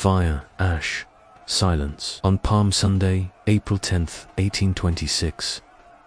Fire, ash, silence. On Palm Sunday, April 10th, 1826,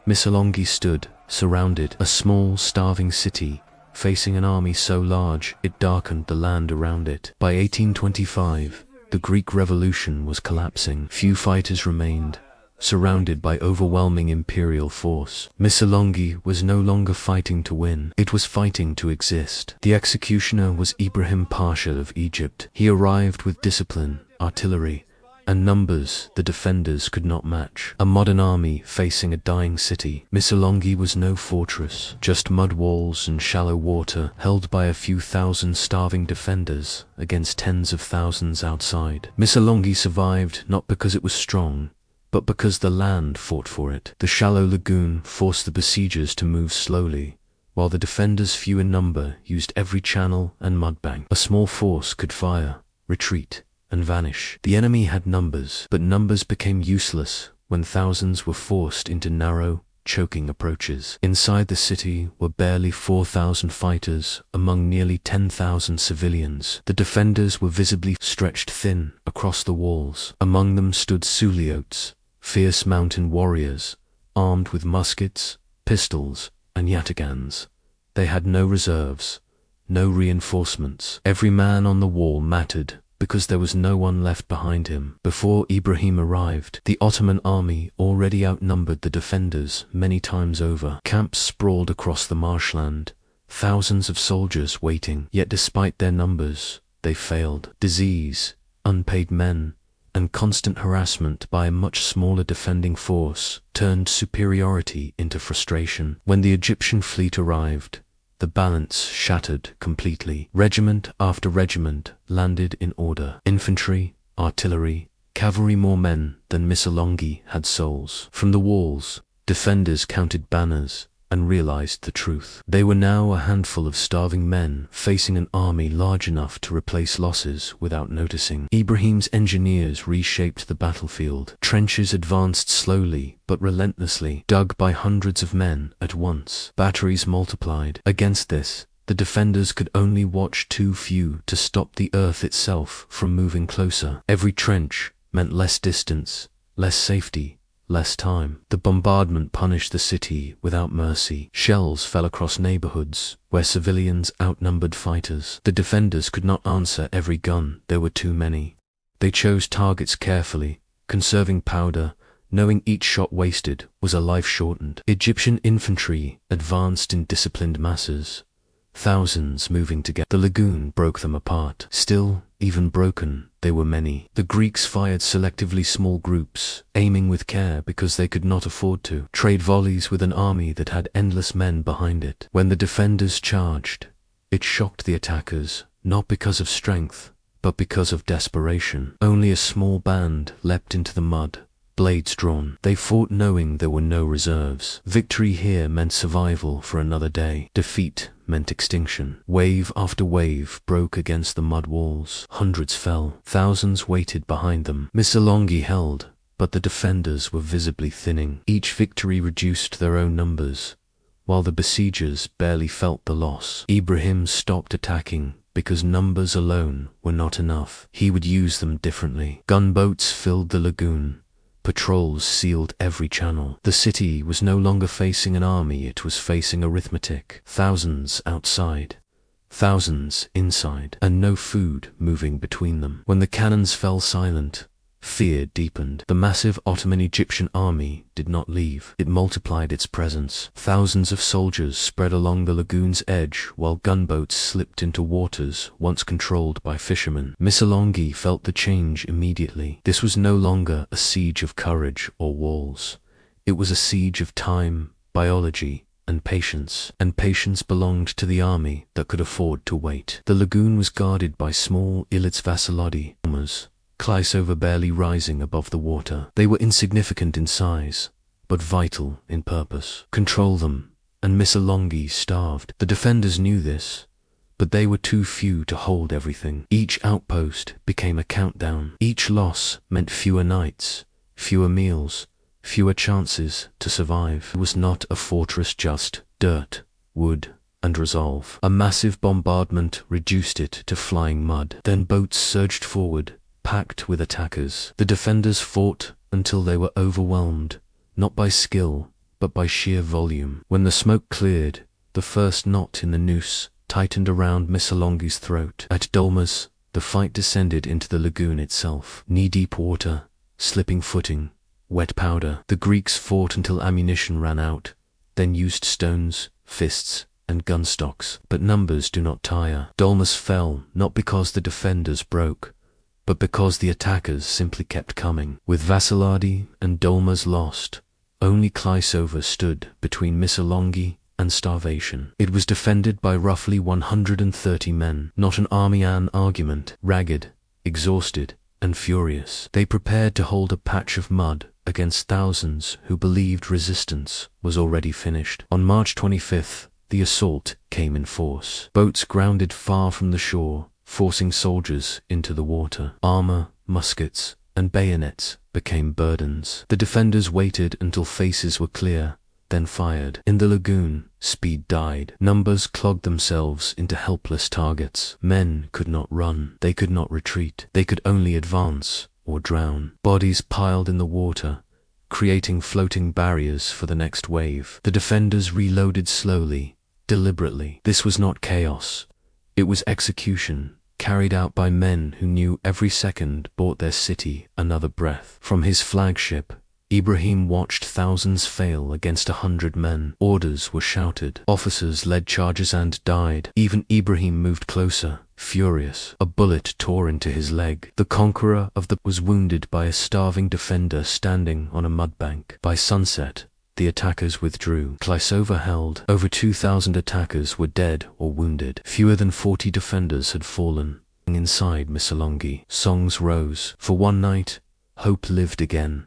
Missolonghi stood, surrounded, a small, starving city, facing an army so large it darkened the land around it. By 1825, the Greek Revolution was collapsing. Few fighters remained, surrounded by overwhelming imperial force. Missolonghi was no longer fighting to win, it was fighting to exist. The executioner was Ibrahim Pasha of Egypt. He arrived with discipline, artillery, and numbers the defenders could not match. A modern army facing a dying city. Missolonghi was no fortress, just mud walls and shallow water held by a few thousand starving defenders against tens of thousands outside. Missolonghi survived not because it was strong, but because the land fought for it. The shallow lagoon forced the besiegers to move slowly, while the defenders, few in number, used every channel and mudbank. A small force could fire, retreat, and vanish. The enemy had numbers, but numbers became useless when thousands were forced into narrow, choking approaches. Inside the city were barely 4,000 fighters among nearly 10,000 civilians. The defenders were visibly stretched thin across the walls. Among them stood Suliotes, fierce mountain warriors, armed with muskets, pistols, and yataghans. They had no reserves, no reinforcements. Every man on the wall mattered, because there was no one left behind him. Before Ibrahim arrived, the Ottoman army already outnumbered the defenders many times over. Camps sprawled across the marshland, thousands of soldiers waiting. Yet despite their numbers, they failed. Disease, unpaid men, and constant harassment by a much smaller defending force turned superiority into frustration. When the Egyptian fleet arrived, the balance shattered completely. Regiment after regiment landed in order. Infantry, artillery, cavalry, more men than Missolonghi had souls. From the walls, defenders counted banners and realized the truth. They were now a handful of starving men facing an army large enough to replace losses without noticing. Ibrahim's engineers reshaped the battlefield. Trenches advanced slowly but relentlessly, dug by hundreds of men at once. Batteries multiplied. Against this, the defenders could only watch too few to stop the earth itself from moving closer. Every trench meant less distance, less safety, less time. The bombardment punished the city without mercy. Shells fell across neighborhoods where civilians outnumbered fighters. The defenders could not answer every gun, there were too many. They chose targets carefully, conserving powder, knowing each shot wasted was a life shortened. Egyptian infantry advanced in disciplined masses, thousands moving together. The lagoon broke them apart. Still, even broken, they were many. The Greeks fired selectively small groups, aiming with care because they could not afford to trade volleys with an army that had endless men behind it. When the defenders charged, it shocked the attackers, not because of strength, but because of desperation. Only a small band leapt into the mud, blades drawn. They fought knowing there were no reserves. Victory here meant survival for another day. Defeat meant extinction. Wave after wave broke against the mud walls. Hundreds fell. Thousands waited behind them. Missolonghi held, but the defenders were visibly thinning. Each victory reduced their own numbers, while the besiegers barely felt the loss. Ibrahim stopped attacking because numbers alone were not enough. He would use them differently. Gunboats filled the lagoon. Patrols sealed every channel. The city was no longer facing an army, it was facing arithmetic. Thousands outside, thousands inside, and no food moving between them. When the cannons fell silent, fear deepened. The massive Ottoman Egyptian army did not leave. It multiplied its presence. Thousands of soldiers spread along the lagoon's edge while gunboats slipped into waters once controlled by fishermen. Missolonghi felt the change immediately. This was no longer a siege of courage or walls. It was a siege of time, biology, and patience. And patience belonged to the army that could afford to wait. The lagoon was guarded by small islets vassalodi, Clysover barely rising above the water. They were insignificant in size, but vital in purpose. Control them, and Missolonghi starved. The defenders knew this, but they were too few to hold everything. Each outpost became a countdown. Each loss meant fewer nights, fewer meals, fewer chances to survive. It was not a fortress, just dirt, wood, and resolve. A massive bombardment reduced it to flying mud. Then boats surged forward, packed with attackers. The defenders fought until they were overwhelmed, not by skill, but by sheer volume. When the smoke cleared, the first knot in the noose tightened around Missolonghi's throat. At Dolmas, the fight descended into the lagoon itself. Knee-deep water, slipping footing, wet powder. The Greeks fought until ammunition ran out, then used stones, fists, and gun stocks. But numbers do not tire. Dolmas fell not because the defenders broke, but because the attackers simply kept coming. With Vassiladi and Dolmas lost, only Klaisover stood between Missolonghi and starvation. It was defended by roughly 130 men, not an army-an argument. Ragged, exhausted, and furious, they prepared to hold a patch of mud against thousands who believed resistance was already finished. On March 25th, the assault came in force. Boats grounded far from the shore, forcing soldiers into the water. Armor, muskets, and bayonets became burdens. The defenders waited until faces were clear, then fired. In the lagoon, speed died. Numbers clogged themselves into helpless targets. Men could not run. They could not retreat. They could only advance or drown. Bodies piled in the water, creating floating barriers for the next wave. The defenders reloaded slowly, deliberately. This was not chaos. It was execution, carried out by men who knew every second brought their city another breath. From his flagship, Ibrahim watched thousands fail against 100 men. Orders were shouted. Officers led charges and died. Even Ibrahim moved closer, furious. A bullet tore into his leg. The conqueror of the was wounded by a starving defender standing on a mudbank. By sunset, the attackers withdrew. Klaisover held. Over 2,000 attackers were dead or wounded. Fewer than 40 defenders had fallen. Inside Missolonghi, songs rose. For one night, hope lived again.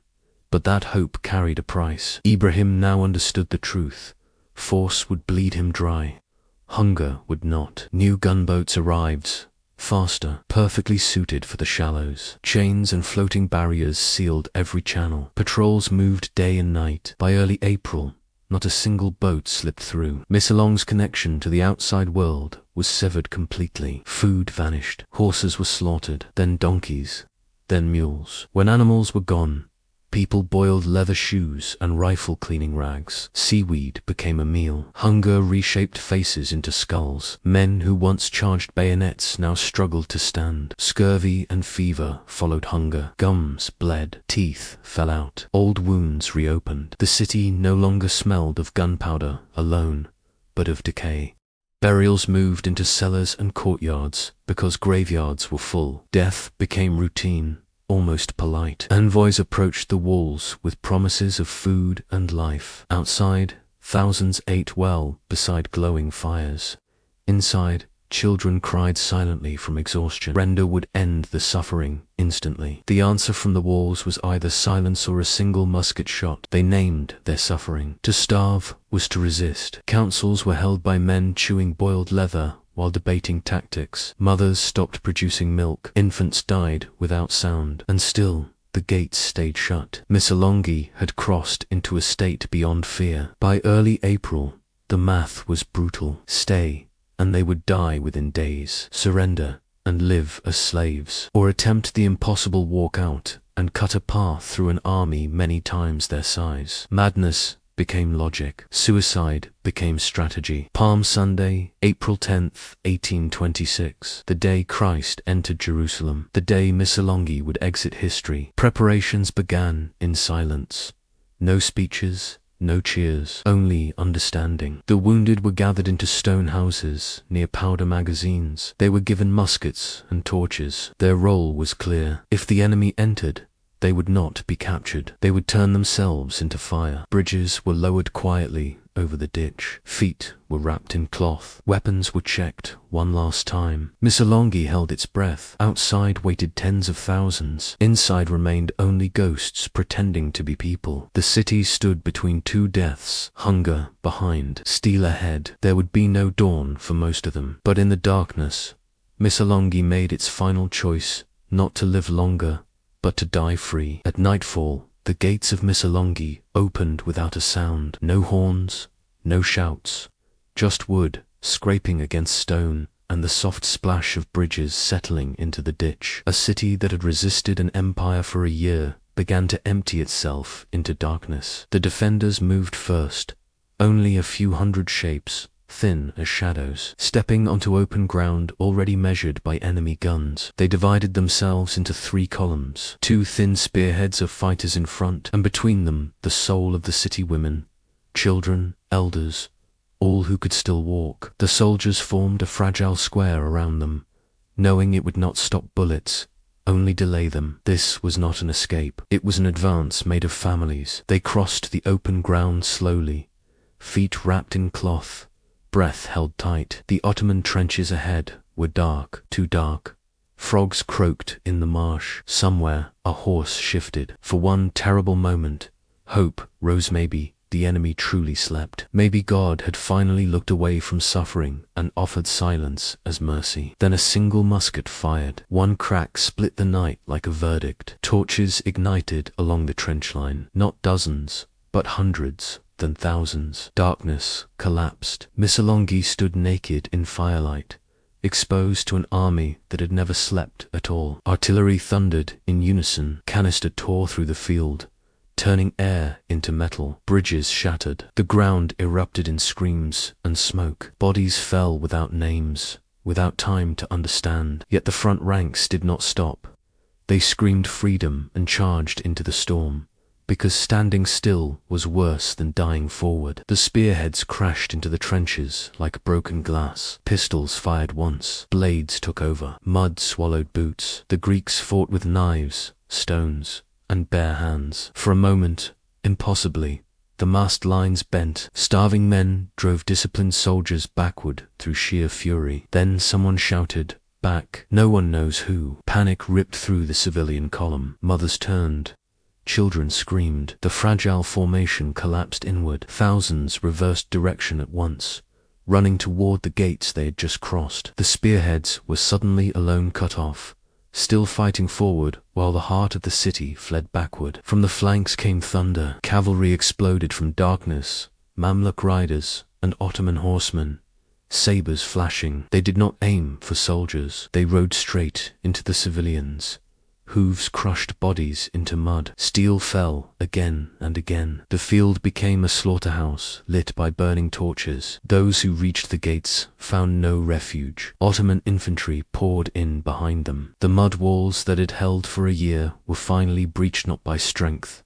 But that hope carried a price. Ibrahim now understood the truth. Force would bleed him dry. Hunger would not. New gunboats arrived, faster, perfectly suited for the shallows. Chains and floating barriers sealed every channel. Patrols moved day and night. By early April, not a single boat slipped through. Missolonghi's connection to the outside world was severed completely. Food vanished. Horses were slaughtered, then donkeys, then mules. When animals were gone, people boiled leather shoes and rifle cleaning rags. Seaweed became a meal. Hunger reshaped faces into skulls. Men who once charged bayonets now struggled to stand. Scurvy and fever followed hunger. Gums bled. Teeth fell out. Old wounds reopened. The city no longer smelled of gunpowder alone, but of decay. Burials moved into cellars and courtyards because graveyards were full. Death became routine, almost polite. Envoys approached the walls with promises of food and life. Outside, thousands ate well beside glowing fires. Inside, children cried silently from exhaustion. Surrender would end the suffering instantly. The answer from the walls was either silence or a single musket shot. They named their suffering. To starve was to resist. Councils were held by men chewing boiled leather while debating tactics. Mothers stopped producing milk. Infants died without sound. And still, the gates stayed shut. Missolonghi had crossed into a state beyond fear. By early April, the math was brutal. Stay, and they would die within days. Surrender, and live as slaves. Or attempt the impossible, walk out, and cut a path through an army many times their size. Madness became logic. Suicide became strategy. Palm Sunday, April 10th, 1826. The day Christ entered Jerusalem. The day Missolonghi would exit history. Preparations began in silence. No speeches, no cheers, only understanding. The wounded were gathered into stone houses near powder magazines. They were given muskets and torches. Their role was clear. If the enemy entered, they would not be captured. They would turn themselves into fire. Bridges were lowered quietly over the ditch. Feet were wrapped in cloth. Weapons were checked one last time. Missolonghi held its breath. Outside waited tens of thousands. Inside remained only ghosts pretending to be people. The city stood between two deaths. Hunger behind, steel ahead. There would be no dawn for most of them. But in the darkness, Missolonghi made its final choice, not to live longer, but to die free. At nightfall, the gates of Missolonghi opened without a sound. No horns, no shouts, just wood scraping against stone and the soft splash of bridges settling into the ditch. A city that had resisted an empire for a year began to empty itself into darkness. The defenders moved first, only a few hundred shapes, thin as shadows, stepping onto open ground already measured by enemy guns. They divided themselves into 3 columns, 2 thin spearheads of fighters in front, and between them the soul of the city women, children, elders, all who could still walk. The soldiers formed a fragile square around them, knowing it would not stop bullets, only delay them. This was not an escape. It was an advance made of families. They crossed the open ground slowly, feet wrapped in cloth, breath held tight. The Ottoman trenches ahead were dark, too dark. Frogs croaked in the marsh. Somewhere a horse shifted. For one terrible moment, hope rose. Maybe the enemy truly slept. Maybe God had finally looked away from suffering and offered silence as mercy. Then a single musket fired. One crack split the night like a verdict. Torches ignited along the trench line. Not dozens, but hundreds, then thousands. Darkness collapsed. Missolonghi stood naked in firelight, exposed to an army that had never slept at all. Artillery thundered in unison. Canister tore through the field, turning air into metal. Bridges shattered. The ground erupted in screams and smoke. Bodies fell without names, without time to understand. Yet the front ranks did not stop. They screamed freedom and charged into the storm, because standing still was worse than dying forward. The spearheads crashed into the trenches like broken glass. Pistols fired once. Blades took over. Mud swallowed boots. The Greeks fought with knives, stones, and bare hands. For a moment, impossibly, the massed lines bent. Starving men drove disciplined soldiers backward through sheer fury. Then someone shouted, "Back!" No one knows who. Panic ripped through the civilian column. Mothers turned. Children screamed. The fragile formation collapsed inward. Thousands reversed direction at once, running toward the gates they had just crossed. The spearheads were suddenly alone cut off, still fighting forward while the heart of the city fled backward. From the flanks came thunder. Cavalry exploded from darkness, Mamluk riders and Ottoman horsemen, sabers flashing. They did not aim for soldiers. They rode straight into the civilians. Hooves crushed bodies into mud. Steel fell again and again. The field became a slaughterhouse lit by burning torches. Those who reached the gates found no refuge. Ottoman infantry poured in behind them. The mud walls that had held for a year were finally breached not by strength,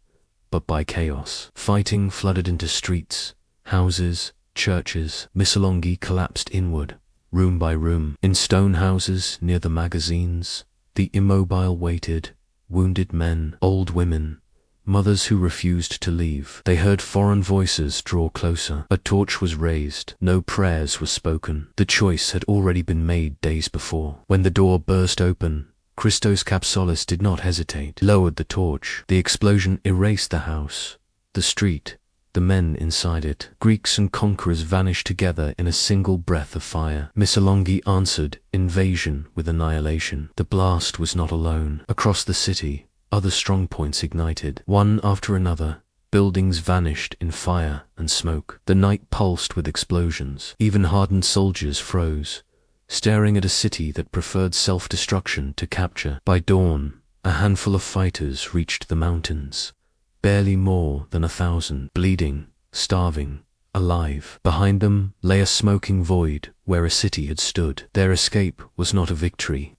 but by chaos. Fighting flooded into streets, houses, churches. Missolonghi collapsed inward, room by room. In stone houses near the magazines, the immobile waited, wounded men, old women, mothers who refused to leave. They heard foreign voices draw closer. A torch was raised. No prayers were spoken. The choice had already been made days before. When the door burst open, Christos Kapsolis did not hesitate. Lowered the torch. The explosion erased the house, the street, the men inside it. Greeks and conquerors vanished together in a single breath of fire. Missolonghi answered invasion with annihilation. The blast was not alone. Across the city, other strongpoints ignited. One after another, buildings vanished in fire and smoke. The night pulsed with explosions. Even hardened soldiers froze, staring at a city that preferred self-destruction to capture. By dawn, a handful of fighters reached the mountains. Barely more than 1,000, bleeding, starving, alive. Behind them lay a smoking void where a city had stood. Their escape was not a victory.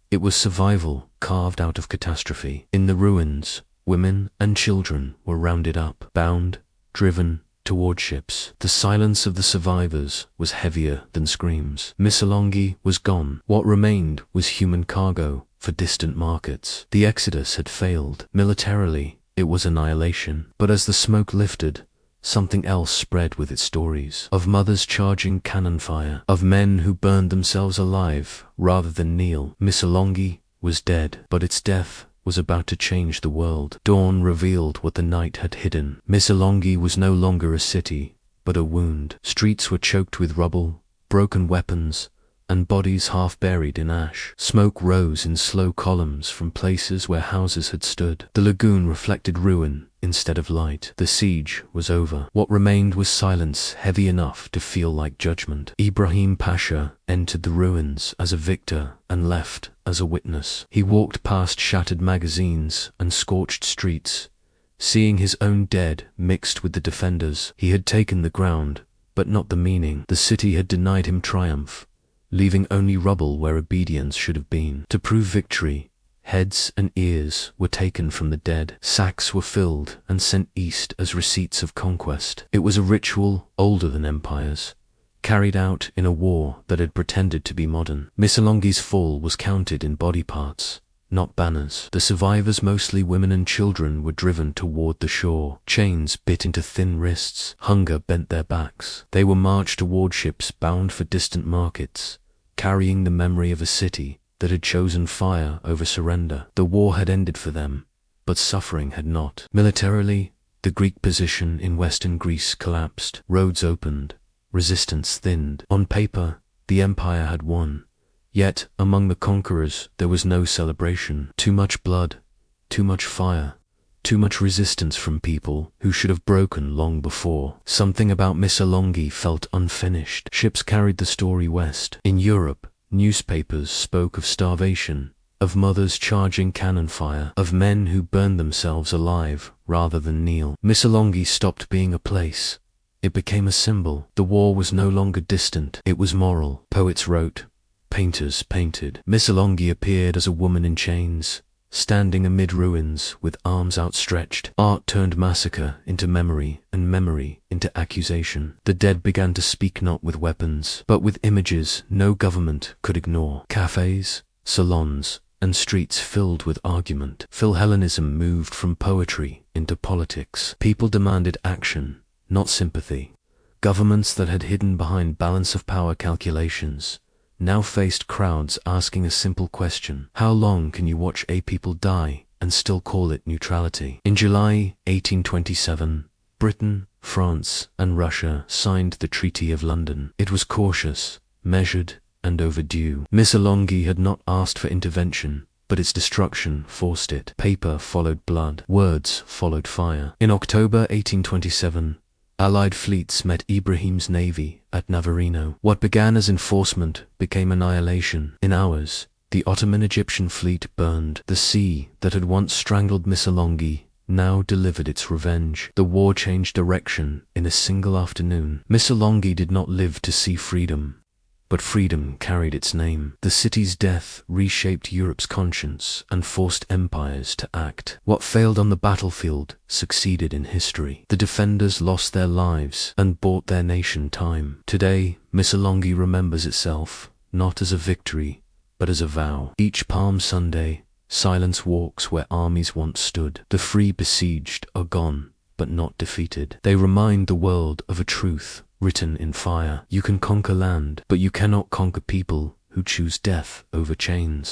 It was survival carved out of catastrophe. In the ruins, women and children were rounded up, bound, driven toward ships. The silence of the survivors was heavier than screams. Missolonghi was gone. What remained was human cargo for distant markets. The exodus had failed. Militarily, it was annihilation. But as the smoke lifted, something else spread with its stories. Of mothers charging cannon fire. Of men who burned themselves alive rather than kneel. Missolonghi was dead, but its death was about to change the world. Dawn revealed what the night had hidden. Missolonghi was no longer a city, but a wound. Streets were choked with rubble, broken weapons, and bodies half buried in ash. Smoke rose in slow columns from places where houses had stood. The lagoon reflected ruin instead of light. The siege was over. What remained was silence heavy enough to feel like judgment. Ibrahim Pasha entered the ruins as a victor and left as a witness. He walked past shattered magazines and scorched streets, seeing his own dead mixed with the defenders. He had taken the ground, but not the meaning. The city had denied him triumph, leaving only rubble where obedience should have been. To prove victory, heads and ears were taken from the dead. Sacks were filled and sent east as receipts of conquest. It was a ritual older than empires, carried out in a war that had pretended to be modern. Missolonghi's fall was counted in body parts, not banners. The survivors, mostly women and children, were driven toward the shore. Chains bit into thin wrists. Hunger bent their backs. They were marched toward ships bound for distant markets, carrying the memory of a city that had chosen fire over surrender. The war had ended for them, but suffering had not. Militarily, the Greek position in western Greece collapsed. Roads opened. Resistance thinned. On paper, the empire had won. Yet, among the conquerors, there was no celebration. Too much blood, too much fire, too much resistance from people who should have broken long before. Something about Missolonghi felt unfinished. Ships carried the story west. In Europe, newspapers spoke of starvation, of mothers charging cannon fire, of men who burned themselves alive rather than kneel. Missolonghi stopped being a place. It became a symbol. The war was no longer distant. It was moral. Poets wrote. Painters painted. Missolonghi appeared as a woman in chains, standing amid ruins with arms outstretched. Art turned massacre into memory, and memory into accusation. The dead began to speak not with weapons, but with images no government could ignore. Cafes, salons, and streets filled with argument. Philhellenism moved from poetry into politics. People demanded action, not sympathy. Governments that had hidden behind balance of power calculations now faced crowds asking a simple question: how long can you watch a people die and still call it neutrality? In July 1827, Britain, France, and Russia signed the Treaty of London. It was cautious, measured, and overdue. Missolonghi had not asked for intervention, but its destruction forced it. Paper followed blood. Words followed fire. In October 1827, Allied fleets met Ibrahim's navy at Navarino. What began as enforcement became annihilation. In hours, the Ottoman Egyptian fleet burned. The sea that had once strangled Missolonghi now delivered its revenge. The war changed direction in a single afternoon. Missolonghi did not live to see freedom, but freedom carried its name. The city's death reshaped Europe's conscience and forced empires to act. What failed on the battlefield succeeded in history. The defenders lost their lives and bought their nation time. Today, Missolonghi remembers itself, not as a victory, but as a vow. Each Palm Sunday, silence walks where armies once stood. The free besieged are gone, but not defeated. They remind the world of a truth written in fire. You can conquer land, but you cannot conquer people who choose death over chains.